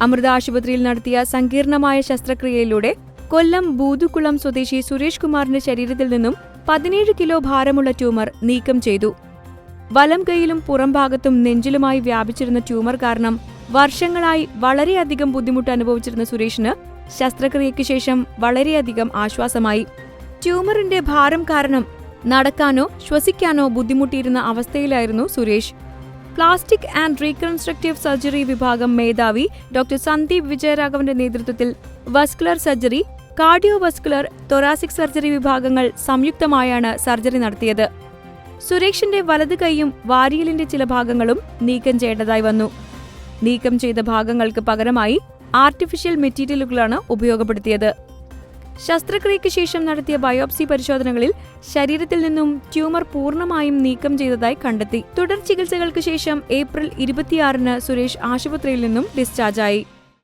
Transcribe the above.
അമൃത ആശുപത്രിയിൽ നടത്തിയ സങ്കീർണമായ ശസ്ത്രക്രിയയിലൂടെ കൊല്ലം ബൂതുകുളം സ്വദേശി സുരേഷ് കുമാറിന്റെ ശരീരത്തിൽ നിന്നും 17 കിലോ ഭാരമുള്ള ട്യൂമർ നീക്കം ചെയ്തു. വലം കൈയിലും പുറംഭാഗത്തും നെഞ്ചിലുമായി വ്യാപിച്ചിരുന്ന ട്യൂമർ കാരണം വർഷങ്ങളായി വളരെയധികം ബുദ്ധിമുട്ട് അനുഭവിച്ചിരുന്ന സുരേഷിന് ശസ്ത്രക്രിയയ്ക്ക് ശേഷം വളരെയധികം ആശ്വാസമായി. ട്യൂമറിന്റെ ഭാരം കാരണം നടക്കാനോ ശ്വസിക്കാനോ ബുദ്ധിമുട്ടിയിരുന്ന അവസ്ഥയിലായിരുന്നു Suresh. Plastic and reconstructive surgery വിഭാഗം മേധാവി ഡോക്ടർ സന്ദീപ് വിജയരാഘവന്റെ നേതൃത്വത്തിൽ വസ്കുലർ സർജറി, കാർഡിയോവസ്കുലർ, തൊറാസിക് സർജറി വിഭാഗങ്ങൾ സംയുക്തമായാണ് സർജറി നടത്തിയത്. സുരേഷിന്റെ വലത് കൈയും വാരിയലിന്റെ ചില ഭാഗങ്ങളും നീക്കം ചെയ്യേണ്ടതായി വന്നു. നീക്കം ചെയ്ത ഭാഗങ്ങൾക്ക് പകരമായി ആർട്ടിഫിഷ്യൽ മെറ്റീരിയലുകളാണ് ഉപയോഗപ്പെടുത്തിയത്. ശസ്ത്രക്രിയയ്ക്ക് ശേഷം നടത്തിയ ബയോപ്സി പരിശോധനകളിൽ ശരീരത്തിൽ നിന്നും ട്യൂമർ പൂർണ്ണമായും നീക്കം ചെയ്തതായി കണ്ടെത്തി. തുടർ ചികിത്സകൾക്ക് ശേഷം ഏപ്രിൽ 26-ന് സുരേഷ് ആശുപത്രിയിൽ നിന്നും ഡിസ്ചാർജായി.